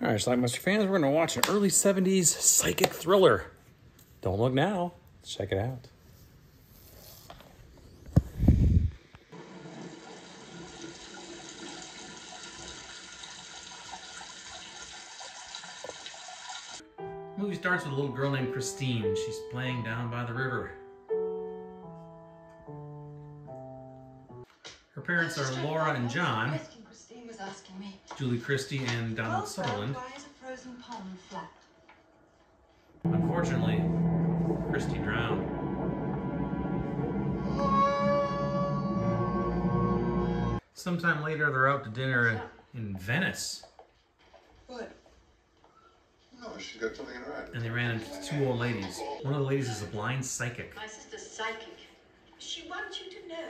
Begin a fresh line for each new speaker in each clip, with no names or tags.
All right, Schlockmeister fans, we're going to watch an early 70s psychic thriller. Don't look now. Let's check it out. The movie starts with a little girl named Christine. She's playing down by the river. Her parents are Laura and John, Julie Christie and Donald Sutherland. Unfortunately, Christie drowned. Sometime later, they're out to dinner in Venice.
What? No, she got something in her eye.
And they ran into two old ladies. One of the ladies is a blind psychic.
My sister's psychic. She wants you to know,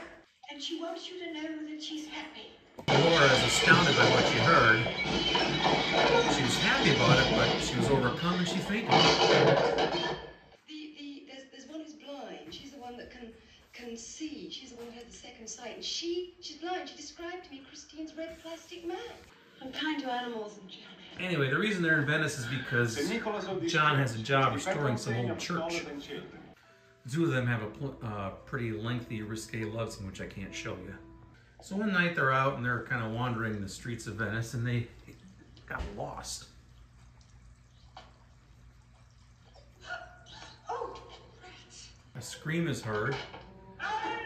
and she wants you to know that she's happy.
Laura is astounded by what she heard. She was happy about it, but she was overcome and she fainted.
There's one who's blind. She's the one that can see. She's the one who had the second sight. And she's blind. She described to me Christine's red plastic man. I'm kind to animals and John.
Anyway, the reason they're in Venice is because John has a job restoring some old church. The two of them have a pretty lengthy, risque love scene, which I can't show you. So one night they're out and they're kind of wandering the streets of Venice and they got lost.
Oh,
A scream is heard,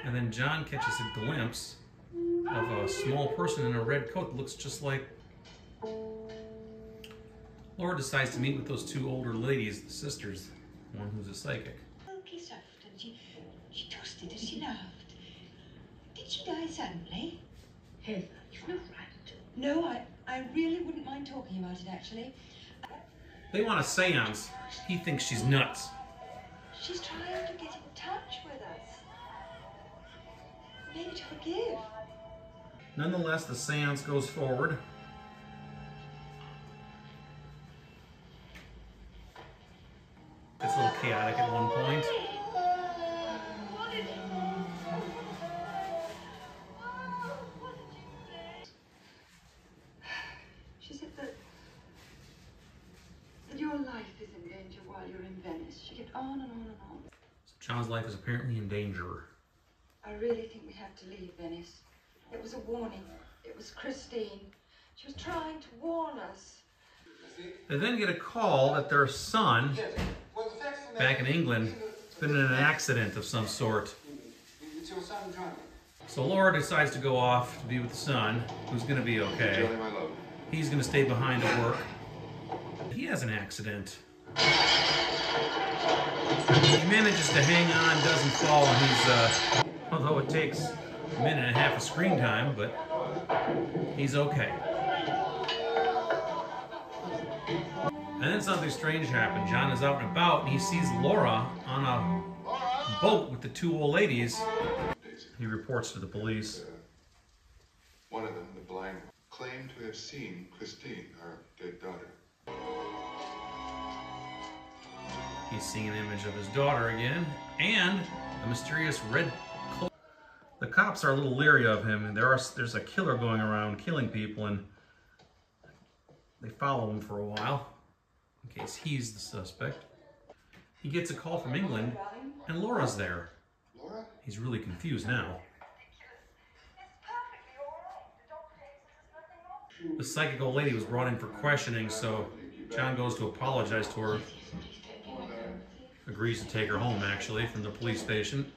and then John catches a glimpse of a small person in a red coat that looks just like... Laura decides to meet with those two older ladies, the sisters, one who's a psychic.
Silky soft, and she toasted as she laughed. Did she die suddenly? Heather, you've no right to. No, I really wouldn't mind talking about it, actually.
They want a seance. He thinks she's nuts.
She's trying to get in touch with us. Maybe to forgive.
Nonetheless, the seance goes forward. It's a little chaotic at one point.
She said that your life is in danger while you're in Venice. She kept on and on and on.
So John's life is apparently in danger.
I really think we have to leave Venice. It was a warning. It was Christine. She was trying to warn us.
They then get a call that their son, back in England, has been in an accident of some sort. So Laura decides to go off to be with the son, who's going to be okay. He's going to stay behind to work. He has an accident. He manages to hang on, doesn't fall, and he's, although it takes a minute and a half of screen time, but he's okay. And then something strange happened. John is out and about, and he sees Laura on a boat with the two old ladies. He reports to the police.
One of them, the blind, claimed to have seen Christine, our dead daughter.
He's seeing an image of his daughter again, and a mysterious red cloak. The cops are a little leery of him, and there's a killer going around killing people, and they follow him for a while, in case he's the suspect. He gets a call from England, and Laura's there.
Laura?
He's really confused now. The psychic old lady was brought in for questioning, so John goes to apologize to her. Agrees to take her home, actually, from the police station.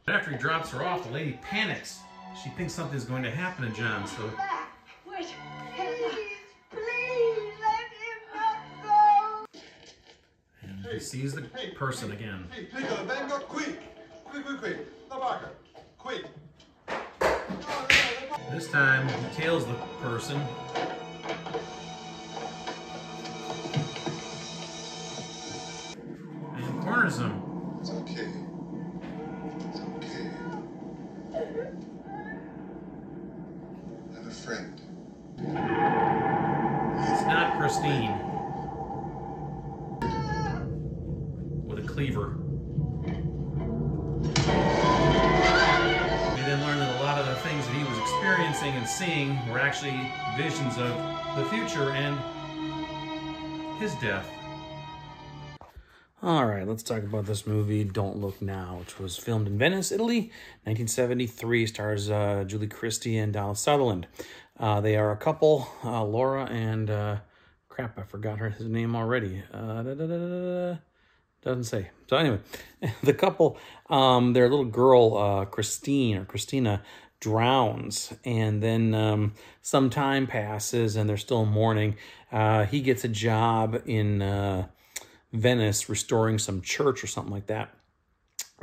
But after he drops her off, the lady panics. She thinks something's going to happen to John, so...
Wait, please let him not go.
And he sees the person again.
Hey, Piccolo, vengo quick! Quick! La vaca! Quick!
This time, he tails the person. And corners him.
It's okay. It's okay. I have a friend.
It's not Christine. With a cleaver. We then learn that a lot of the things that he was experiencing and seeing were actually visions of the future, and his death.
All right, let's talk about this movie, Don't Look Now, which was filmed in Venice, Italy, 1973, stars Julie Christie and Donald Sutherland. They are a couple, Laura and, crap, I forgot his name already. Doesn't say. So anyway, the couple, their little girl, Christina, drowns, and then some time passes and they're still mourning. He gets a job in Venice restoring some church or something like that.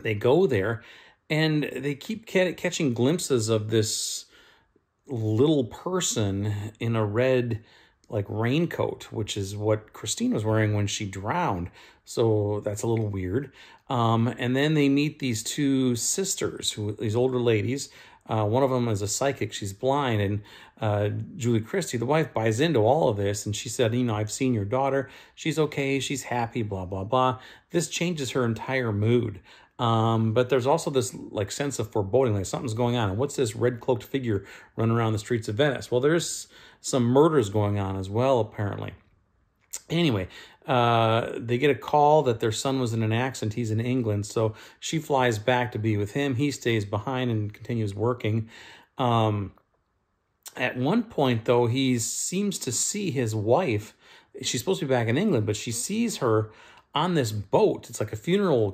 They go there and they keep catching glimpses of this little person in a red like raincoat, which is what Christine was wearing when she drowned. So that's a little weird. And then they meet these two sisters, these older ladies. One of them is a psychic. She's blind. And Julie Christie, the wife, buys into all of this. And she said, you know, I've seen your daughter. She's okay. She's happy, blah, blah, blah. This changes her entire mood. But there's also this like sense of foreboding, like something's going on. And what's this red cloaked figure running around the streets of Venice? Well, there's some murders going on as well, apparently. Anyway, they get a call that their son was in an accident. He's in England. So she flies back to be with him. He stays behind and continues working. At one point, though, he seems to see his wife. She's supposed to be back in England, but she sees her on this boat. It's like a funeral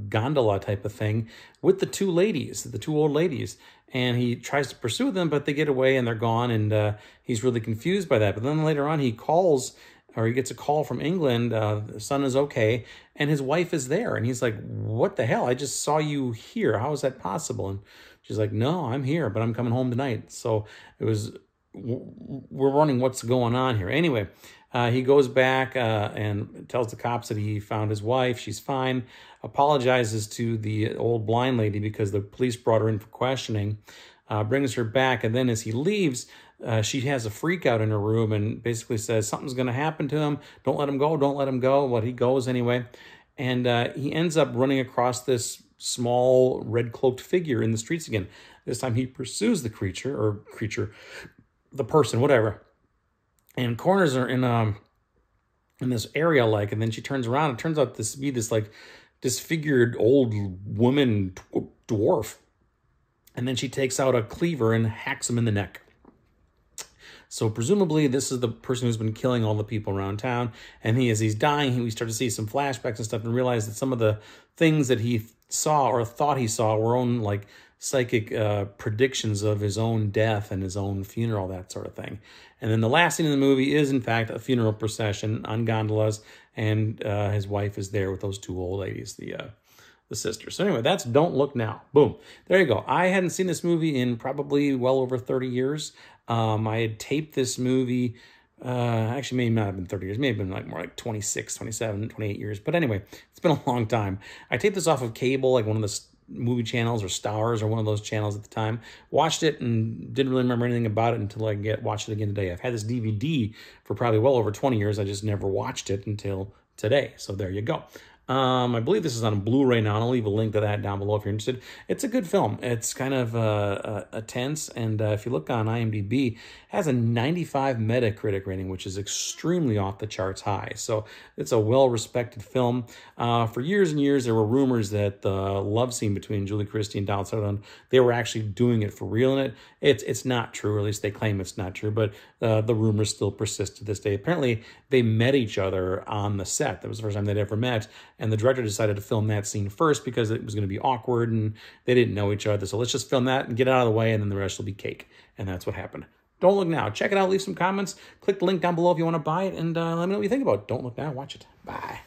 gondola type of thing with the two ladies, the two old ladies. And he tries to pursue them, but they get away and they're gone. And he's really confused by that. But then later on, he gets a call from England. The son is okay. And his wife is there. And he's like, what the hell? I just saw you here. How is that possible? And she's like, no, I'm here, but I'm coming home tonight. So we're wondering what's going on here. Anyway, he goes back and tells the cops that he found his wife. She's fine. Apologizes to the old blind lady because the police brought her in for questioning. Brings her back. And then as he leaves, she has a freak out in her room and basically says something's going to happen to him. Don't let him go. Don't let him go. Well, he goes anyway. And he ends up running across this small red cloaked figure in the streets again. This time he pursues the the person, whatever. And corners are in this area, like, and then she turns around. It turns out to be this like disfigured old woman dwarf. And then she takes out a cleaver and hacks him in the neck. So presumably this is the person who's been killing all the people around town. And as he's dying, we start to see some flashbacks and stuff and realize that some of the things that he saw or thought he saw were own like psychic predictions of his own death and his own funeral, that sort of thing. And then the last scene in the movie is, in fact, a funeral procession on gondolas, and his wife is there with those two old ladies, the sisters. So anyway, that's Don't Look Now. Boom. There you go. I hadn't seen this movie in probably well over 30 years. I had taped this movie, actually may not have been 30 years, may have been like more like 26, 27, 28 years. But anyway, it's been a long time. I taped this off of cable, like one of the movie channels or Stars or one of those channels at the time. Watched it and didn't really remember anything about it until I watched it again today. I've had this DVD for probably well over 20 years. I just never watched it until today. So there you go. I believe this is on Blu-ray now, and I'll leave a link to that down below if you're interested. It's a good film. It's kind of a tense, and if you look on IMDb, it has a 95 Metacritic rating, which is extremely off the charts high. So it's a well-respected film. For years and years, there were rumors that the love scene between Julie Christie and Donald Sutherland, they were actually doing it for real in it. It's not true, or at least they claim it's not true, but the rumors still persist to this day. Apparently, they met each other on the set. That was the first time they'd ever met. And the director decided to film that scene first because it was going to be awkward and they didn't know each other. So let's just film that and get it out of the way, and then the rest will be cake. And that's what happened. Don't Look Now. Check it out. Leave some comments. Click the link down below if you want to buy it. And let me know what you think about it. Don't Look Now. Watch it. Bye.